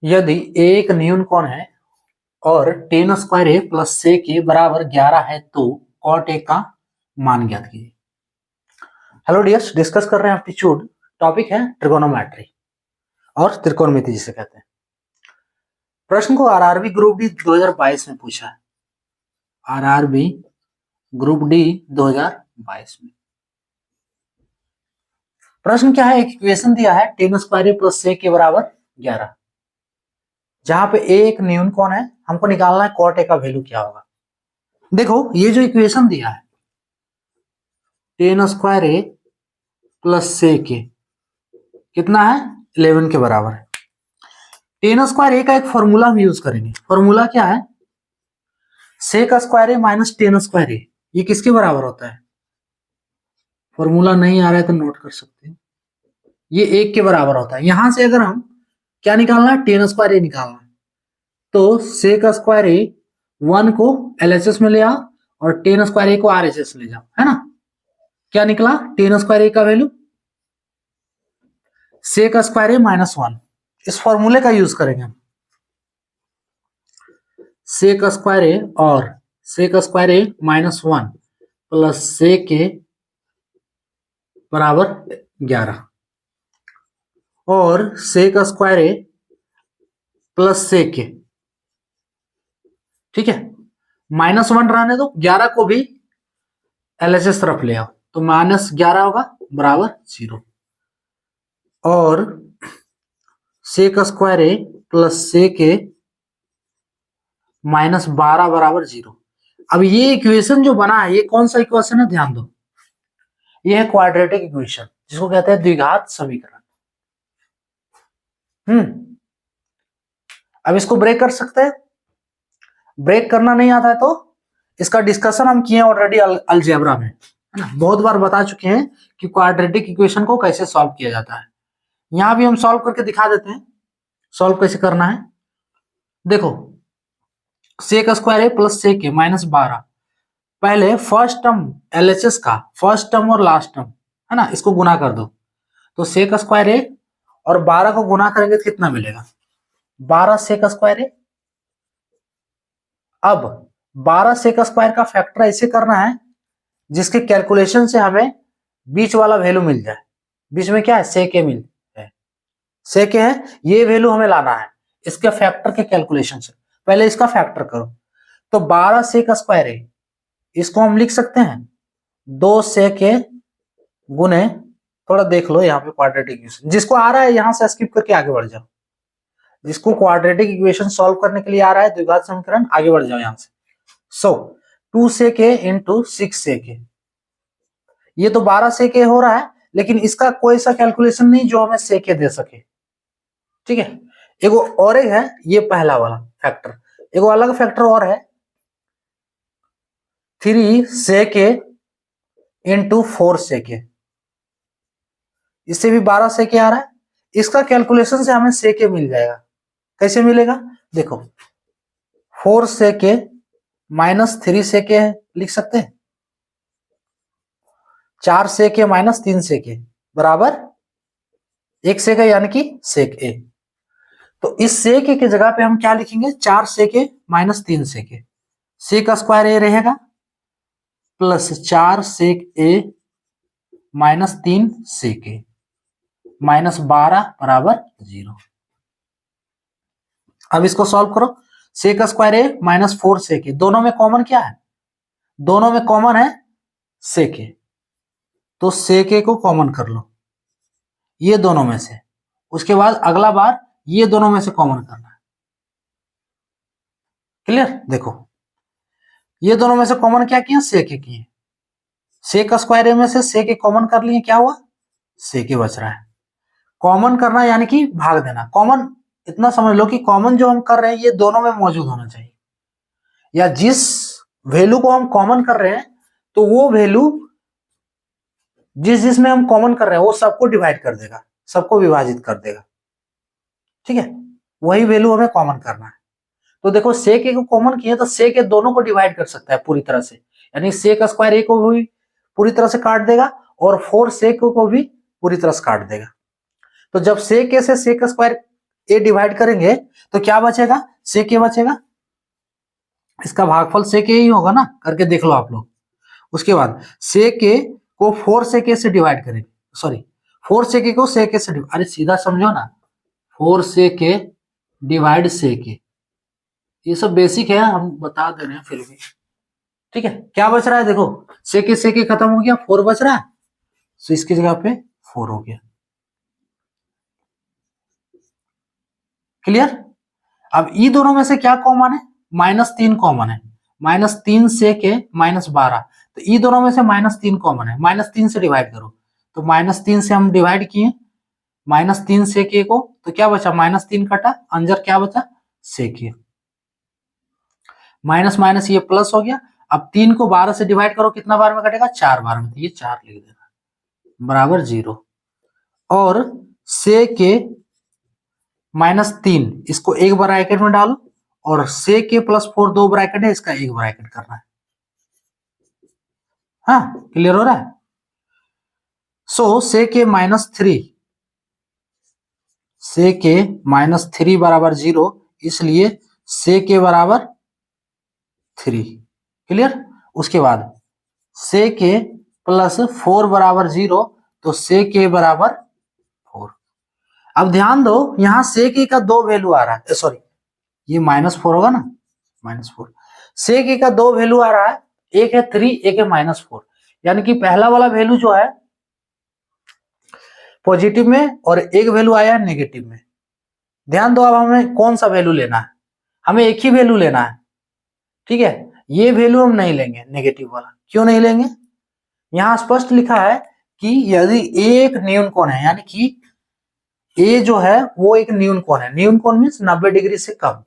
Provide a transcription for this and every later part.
यदि ए एक न्यून कोण है और टेन स्क्वायर ए प्लस से के बराबर 11 है तो कॉट ए का मान ज्ञात कीजिए। हेलो डियर्स, डिस्कस कर रहे हैं एप्टीट्यूड। टॉपिक है ट्रिगोनोमेट्री और त्रिकोणमिति जिसे कहते हैं। प्रश्न को आरआरबी ग्रुप डी 2022 में पूछा है। आरआरबी ग्रुप डी 2022 में प्रश्न क्या है, एक इक्वेशन दिया है टेन स्क्वायर ए प्लस से के बराबर 11, जहां पे ए एक न्यून कोण है, हमको निकालना है कॉट ए का वैल्यू क्या होगा। देखो ये जो इक्वेशन दिया है टेन स्क्वायर ए प्लस से के कितना है 11 के बराबर है। टेन स्क्वायर ए का एक फॉर्मूला हम यूज करेंगे। फॉर्मूला क्या है, सेक स्क्वायर ए माइनस टेन स्क्वायर ए, ये किसके बराबर होता है। फॉर्मूला नहीं आ रहा है तो नोट कर सकते हैं, ये 1 के बराबर होता है। यहां से अगर हम क्या निकालना है, टेन स्क्वायर ए निकालना है, तो सेक स्क्वायर ए 1 को एलएचएस में ले आओ और टेन स्क्वायर ए को आरएचएस ले जाओ, है ना। क्या निकला, टेन स्क्वायर ए का वैल्यू सेक स्क्वायर ए माइनस 1, इस फॉर्मूले का यूज करेंगे हम। सेक स्क्वायर ए और सेक स्क्वायर ए माइनस 1 प्लस सेक ए बराबर 11 और सेक स्क्वायर ए प्लस सेक ए, ठीक है। माइनस 1 रहने दो, 11 को भी एलएचएस तरफ ले आओ, तो माइनस 11 होगा बराबर 0 और सेक स्क्वायर ए प्लस सेक ए माइनस 12 बराबर 0। अब ये इक्वेशन जो बना है, ये कौन सा इक्वेशन है, ध्यान दो, ये है क्वाड्रेटिक इक्वेशन, जिसको कहते हैं द्विघात समीकरण। अब इसको ब्रेक कर सकते हैं। ब्रेक करना नहीं आता है तो इसका डिस्कशन हम किए ऑलरेडी अलजेब्रा में, है ना। बहुत बार बता चुके हैं कि क्वाड्रेटिक इक्वेशन को कैसे सॉल्व किया जाता है। यहां भी हम सॉल्व करके दिखा देते हैं सॉल्व कैसे करना है। देखो सेक स्क्वायर ए प्लस सेक ए माइनस 12, पहले फर्स्ट टर्म एलएचएस का फर्स्ट टर्म और लास्ट टर्म, है ना, इसको गुना कर दो, तो सेक स्क्वायर ए और 12 को गुना करेंगे तो कितना मिलेगा, 12 सेक स्क्वायर ए। अब 12 सेक स्क्वायर का फैक्टर ऐसे करना है जिसके कैलकुलेशन से हमें बीच वाला वैल्यू मिल जाए। बीच में क्या है, सेक ए मिल है, सेक ए है, ये वैल्यू हमें लाना है इसके फैक्टर के कैलकुलेशन से। पहले इसका फैक्टर करो, तो 12 सेक स्क्वायर ए, इसको हम लिख सकते हैं 2 सेक ए गुने, थोड़ा देख लो यहाँ पे क्वाड्रेटिक इक्वेशन, जिसको आ रहा है यहां से स्किप करके आगे बढ़ जाओ। जिसको क्वाड्रेटिक इक्वेशन सॉल्व करने के लिए आ रहा है द्विघात समीकरण, आगे बढ़ जाओ यहां से। सो 2 सेक ए इंटू 6 सेक ए, ये तो 12 सेक ए हो रहा है, लेकिन इसका कोई सा कैलकुलेशन नहीं जो हमें सेक ए दे सके, ठीक है। एगो और एक है, ये पहला वाला फैक्टर, एगो अलग फैक्टर और है 3 सेक ए इंटू 4 सेक ए, इससे भी 12 सेक ए आ रहा है, इसका कैलकुलेशन से हमें सेक ए मिल जाएगा। कैसे मिलेगा, देखो 4 सेक ए माइनस 3 सेक ए लिख सकते हैं, 4 सेक ए माइनस 3 सेक ए बराबर 1 सेक ए, यानी कि सेक ए। तो इस सेक ए की जगह पे हम क्या लिखेंगे, 4 सेक ए माइनस 3 सेक ए, सेक स्क्वायर ए रहेगा प्लस 4 सेक ए माइनस 3 सेक ए माइनस 12 बराबर 0। अब इसको सॉल्व करो, सेक स्क्वायर ए माइनस 4 सेक ए, दोनों में कॉमन क्या है, दोनों में कॉमन है सेक ए, तो सेक ए को कॉमन कर लो ये दोनों में से। उसके बाद अगला बार ये दोनों में से कॉमन करना है। क्लियर, देखो ये दोनों में से कॉमन क्या किया, सेक ए किए, सेक स्क्वायर ए में से सेक ए कॉमन कर लिए, क्या हुआ, सेक ए बच रहा है। कॉमन करना यानी कि भाग देना, कॉमन इतना समझ लो कि कॉमन जो हम कर रहे हैं ये दोनों में मौजूद होना चाहिए, या जिस वैल्यू को हम कॉमन कर रहे हैं तो वो वैल्यू जिसमें हम कॉमन कर रहे हैं वो सबको डिवाइड कर देगा, सबको विभाजित कर देगा, ठीक है। वही वैल्यू हमें कॉमन करना है। तो देखो सेक ए को कॉमन किए तो सेक ए दोनों को डिवाइड कर सकता है पूरी तरह से, यानी सेक स्क्वायर ए को भी पूरी तरह से काट देगा और 4 सेक को भी पूरी तरह से काट देगा। तो जब सेक ए से सेक स्क्वायर ए डिवाइड करेंगे तो क्या बचेगा, सेक ए बचेगा। इसका भागफल सेक ए ही होगा ना, करके देख लो आप लोग। उसके बाद सेक ए को 4 सेक ए से डिवाइड करेंगे, सॉरी 4 सेक ए को सेक ए से डिवाइड, अरे सीधा समझो ना, 4 सेक ए डिवाइड सेक ए, ये सब बेसिक है, हम बता दे रहे हैं फिर भी। ठीक है, क्या बच रहा है देखो, सेक ए खत्म हो गया, 4 बच रहा है, तो इसकी जगह पे 4 हो गया। क्लियर। अब ई दोनों में से क्या कॉमन है, -3 कॉमन है, -3 सेक ए -12, तो ई दोनों में से -3 कॉमन है, -3 से डिवाइड करो, तो -3 से हम डिवाइड किए, -3 सेक ए को, तो क्या बचा, -3 कटा, अंदर क्या बचा, सेक ए, माइनस माइनस ये प्लस हो गया। अब 3 को 12 से डिवाइड करो, कितना बार में कटेगा, 4 बार में, तो ये 4 लिख देना, बराबर 0। और सेक ए -3 इसको एक ब्रैकेट में डालो, और सेक ए +4 2 ब्रैकेट है, इसका एक ब्रैकेट करना है। हाँ, क्लियर हो रहा है। सो सेक ए -3, सेक ए -3 बराबर 0, इसलिए सेक ए बराबर 3। क्लियर। उसके बाद सेक ए +4 बराबर 0, तो सेक ए बराबर 4। अब ध्यान दो, यहां सेक ए का 2 वैल्यू आ रहा है, सॉरी ये -4 होगा ना, -4, सेक ए का 2 वैल्यू आ रहा है, एक है 3, एक है -4, यानी कि पहला वाला वैल्यू जो है पॉजिटिव में और एक वैल्यू आया है नेगेटिव में। ध्यान दो, अब हमें कौन सा वैल्यू लेना है, हमें एक ही वैल्यू लेना है। ठीक है, ये वैल्यू हम नहीं लेंगे नेगेटिव वाला, क्यों नहीं लेंगे, यहां स्पष्ट लिखा है कि यदि एक न्यून कोण है, यानी कि ए जो है वो एक न्यून कोण है, न्यून कोण मीन्स 90 डिग्री से कम,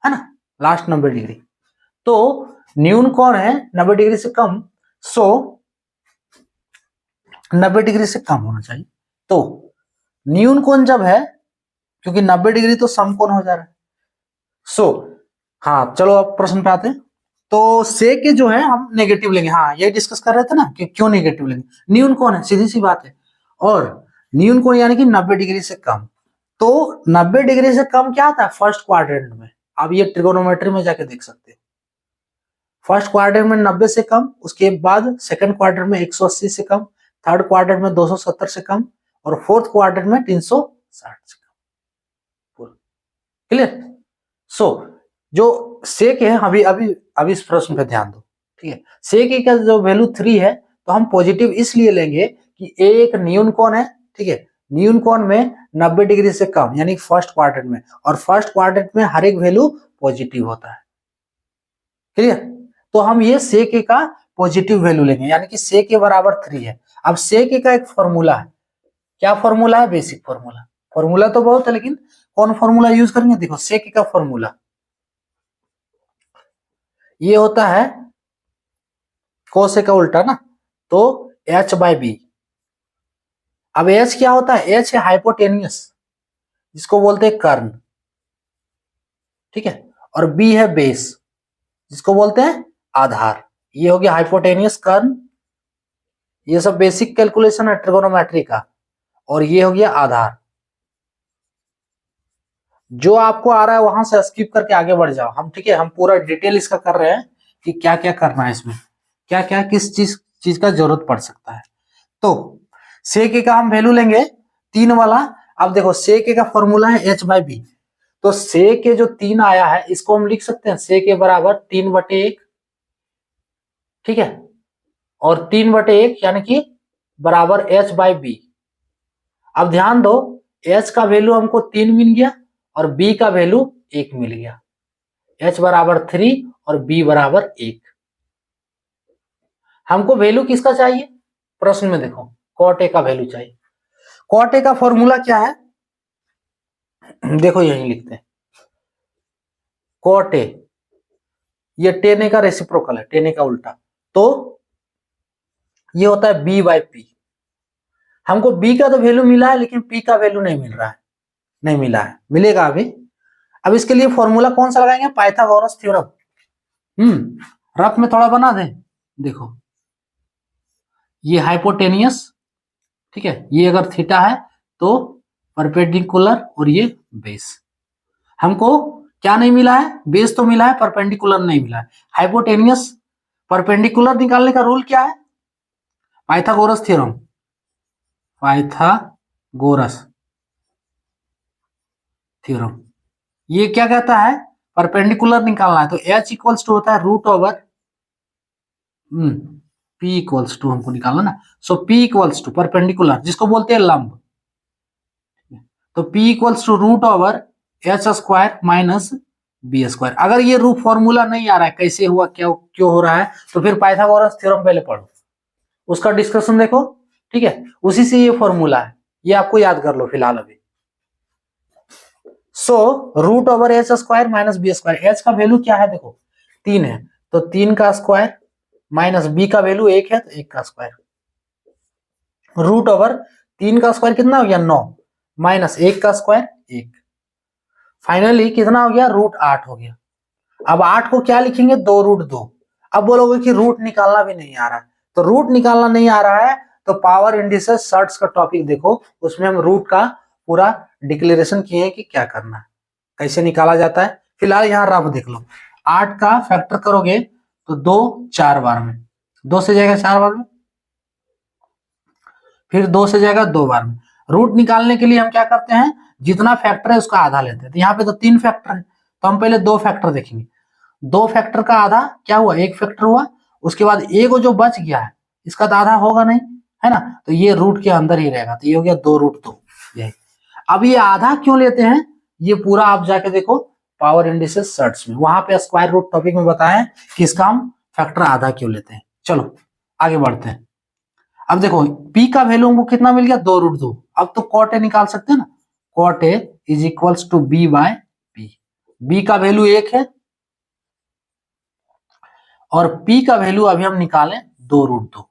है ना, लास्ट 90 डिग्री, तो न्यून कोण है 90 डिग्री से कम, सो 90 डिग्री से कम होना चाहिए। तो न्यून कोण जब है, क्योंकि 90 डिग्री तो समकोण हो जा रहा है, सो हाँ चलो अब प्रश्न पे आते हैं। तो सेक जो है हम नेगेटिव लेंगे, हाँ ये डिस्कस कर रहे थे ना कि क्यों नेगेटिव लेंगे, न्यून कोण है, सीधी सी बात है, और न्यून कोण यानी कि 90 डिग्री से कम, तो 90 डिग्री से कम क्या आता है फर्स्ट क्वाड्रेंट में, अब ये ट्रिगोनोमेट्री में जाके देख सकते हो, फर्स्ट क्वाड्रेंट में 90 से कम, उसके बाद सेकंड क्वाड्रेंट में 180 से कम, थर्ड क्वाड्रेंट में 270 से कम, और फोर्थ क्वाड्रेंट में 360 से कम। क्लियर। सो जो सेक है, अभी इस प्रश्न पे ध्यान दो, ठीक है, सेक का जो वैल्यू 3 है, तो हम पॉजिटिव इसलिए लेंगे कि एक न्यून कोण है, ठीक है, न्यून कोण में 90 डिग्री से कम, यानी फर्स्ट क्वाड्रेंट में, और फर्स्ट क्वाड्रेंट में हर एक वैल्यू पॉजिटिव होता है। क्लियर। तो हम ये सेक का पॉजिटिव वैल्यू लेंगे, यानी कि सेक बराबर 3 है। अब सेक का एक फॉर्मूला है, क्या फॉर्मूला है, बेसिक फॉर्मूला, फॉर्मूला तो बहुत है लेकिन कौन फॉर्मूला यूज करेंगे, देखो सेक का फॉर्मूला ये होता है कोसे का उल्टा ना, तो h/b। अब h क्या होता है, h है हाइपोटेनियस, जिसको बोलते हैं कर्ण, ठीक है, और b है बेस, जिसको बोलते हैं आधार। ये हो गया हाइपोटेनियस, कर्ण, ये सब बेसिक कैलकुलेशन है ट्रिगोनोमेट्री का, और ये हो गया आधार। जो आपको आ रहा है वहां से स्किप करके आगे बढ़ जाओ हम, ठीक है, हम पूरा डिटेल इसका कर रहे हैं कि क्या क्या करना है इसमें, क्या क्या किस चीज का जरूरत पड़ सकता है। तो सेक का हम वैल्यू लेंगे 3 वाला। अब देखो सेक का फॉर्मूला है h/b, तो सेक जो 3 आया है इसको हम लिख सकते हैं सेक बराबर 3/1, ठीक है, और 3/1 यानी कि बराबर h/b। अब ध्यान दो, h का वैल्यू हमको 3 मिल गया और b का वैल्यू 1 मिल गया, h बराबर 3 और b बराबर 1। हमको वैल्यू किसका चाहिए, प्रश्न में देखो कॉट ए का वैल्यू चाहिए। कॉट ए का फॉर्मूला क्या है, देखो यही लिखते हैं, कॉट ए, ये टेन ए का रेसिप्रोकल है, टेन ए का उल्टा, तो ये होता है b/p। हमको b का तो वैल्यू मिला है लेकिन p का वैल्यू नहीं मिल रहा है, नहीं मिला है, मिलेगा अभी। अब इसके लिए फॉर्मूला कौन सा लगाएंगे, पाइथागोरस थ्योरम। रफ में थोड़ा बना दे, देखो ये हाइपोटेनियस, ठीक है, ये अगर थीटा है तो परपेंडिकुलर और ये बेस, हमको क्या नहीं मिला है, बेस तो मिला है, परपेंडिकुलर नहीं मिला है। हाइपोटेनियस परपेंडिकुलर निकालने का रूल क्या है, पाइथागोरस थ्योरम, पाइथागोरस थ्योरम। ये क्या कहता है, परपेंडिकुलर निकालना है तो h इक्वल्स टू होता है root over p equals to हमको निकालना ना, so p equals to perpendicular जिसको बोलते हैं लंब, तो p equals to root over H square minus B square. अगर ये रूट फॉर्मूला नहीं आ रहा है कैसे हुआ क्या क्यों हो रहा है, तो फिर पाइथागोरस थ्योरम पहले पढ़ो, उसका डिस्कशन देखो, ठीक है, उसी से ये फॉर्मूला है, ये आपको याद कर लो फिलहाल अभी। So root over H square minus B square, H का वैल्यू क्या है देखो 3 है, तो 3 का स्क्वायर माइनस बी का वैल्यू 1 है तो 1 का स्क्वायर, रूट ओवर 3 का स्क्वायर कितना हो गया 9 माइनस 1 का स्क्वायर 1, फाइनली कितना हो गया रूट 8 हो गया। अब 8 को क्या लिखेंगे 2 रूट 2। अब बोलोगे कि रूट निकालना भी नहीं आ रहा है, तो रूट निकालना नहीं आ रहा है तो पावर इंडिसेस सर्ट्स का टॉपिक देखो, उसमें हम रूट का पूरा डिक्लेरेशन किए हैं कि क्या करना है, कैसे निकाला जाता है। फिलहाल यहाँ रफ देख लो, 8 का फैक्टर करोगे तो 2 4 बार में, 2 से जाएगा 4 बार में, फिर 2 से जाएगा 2 बार में। रूट निकालने के लिए हम क्या करते हैं, जितना फैक्टर है उसका आधा लेते हैं, तो यहाँ पे तो 3 फैक्टर है तो हम पहले 2 फैक्टर देखेंगे, 2 फैक्टर का आधा क्या हुआ 1 फैक्टर हुआ, उसके बाद एक जो बच गया है इसका तो आधा होगा नहीं है ना, तो ये रूट के अंदर ही रहेगा, तो ये हो गया 2 रूट 2। अब ये आधा क्यों लेते हैं, ये पूरा आप जाके देखो पावर इंडिसेस सर्ट्स में, वहां पे स्क्वायर रूट टॉपिक में बताया कि इसका हम फैक्टर आधा क्यों लेते हैं। चलो आगे बढ़ते हैं। अब देखो p का वैल्यू हमको कितना मिल गया 2 रूट 2, अब तो कॉट ए निकाल सकते हैं ना, cot A is equals to b by p, b का वैल्यू 1 है और p का वैल्यू अभी हम निकालें 2 रूट 2,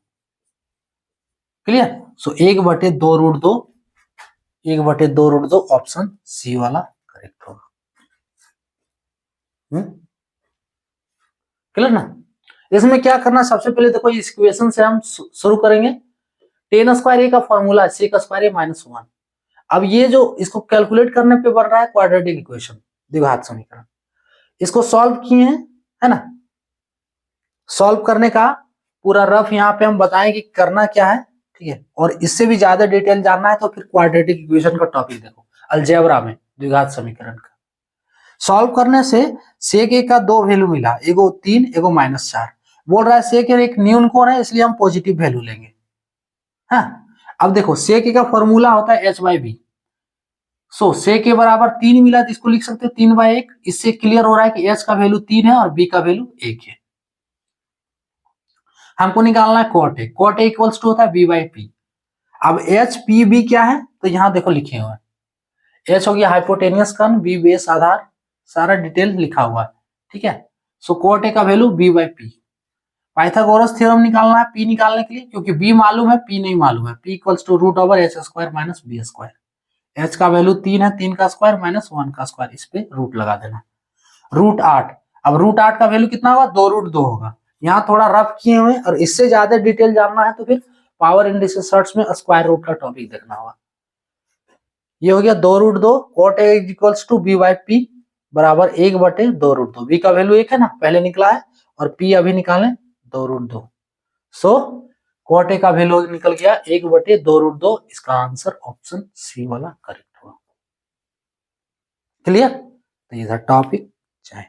क्लियर, सो 1/2 रूट 2, 1/2 रूट 2 ऑप्शन सी वाला करेक्ट होगा, क्लियर ना। इसमें क्या करना, सबसे पहले देखो इस इक्वेशन से हम शुरू करेंगे, टेन स्क्वायर ए का फॉर्मूला है सेक स्क्वायर ए माइनस 1। अब ये जो इसको कैलकुलेट करने पे बन रहा है क्वाड्रेटिक इक्वेशन, द्विघात समीकरण, इसको सॉल्व किए हैं है ना, सॉल्व करने का पूरा रफ यहाँ पे हम बताएं कि करना क्या है, ठीक है, और इससे भी ज्यादा डिटेल जानना है तो फिर क्वाड्रेटिक इक्वेशन का टॉपिक देखो अलजेब्रा में, द्विघात समीकरण का सॉल्व करने से सेक ए का 2 वैल्यू मिला, एगो 3 एगो -4, बोल रहा है सेक ए एक न्यून कोण है इसलिए हम पॉजिटिव वैल्यू लेंगे। हाँ अब देखो सेक ए का फॉर्मूला होता है h बाई बी, सो सेक ए बराबर 3 मिला तो इसको लिख सकते हैं 3/1, इससे क्लियर हो रहा है कि h का वैल्यू 3 है और b का वैल्यू 1 है। हमको निकालना है कॉट ए इक्वल्स टू होता है b बाई पी। अब एच पी बी क्या है तो यहाँ देखो लिखे हुए हैं, एच हो गया हाइपोटेनियस कण, बी बेस आधार, सारा डिटेल लिखा हुआ है, ठीक है, सो कॉट ए का value b by P. Pythagoras theorem निकालना है p निकालने के लिए, क्योंकि b मालूम है p नहीं मालूम है, p equals to root over H square minus B square, h का वैल्यू 3 है, 3 का स्क्वायर माइनस 1 का स्क्वायर, इस पे रूट लगा देना, रूट 8। अब रूट 8 का वैल्यू कितना होगा 2 रूट 2 होगा, यहाँ थोड़ा रफ किए हुए, और इससे ज्यादा डिटेल जानना है तो फिर पावर इंडिसेस सर्ट्स में स्क्वायर रूट का टॉपिक देखना होगा। ये हो गया 2 root 2, cot A equals to B by P बराबर 1/2 रूट 2, बी का वैल्यू 1 है ना पहले निकला है, और पी अभी निकालें 2 रूट 2, सो कॉट ए का वैल्यू निकल गया 1/2 रूट 2, इसका आंसर ऑप्शन सी वाला करेक्ट हुआ, क्लियर। तो ये था टॉपिक, चाहे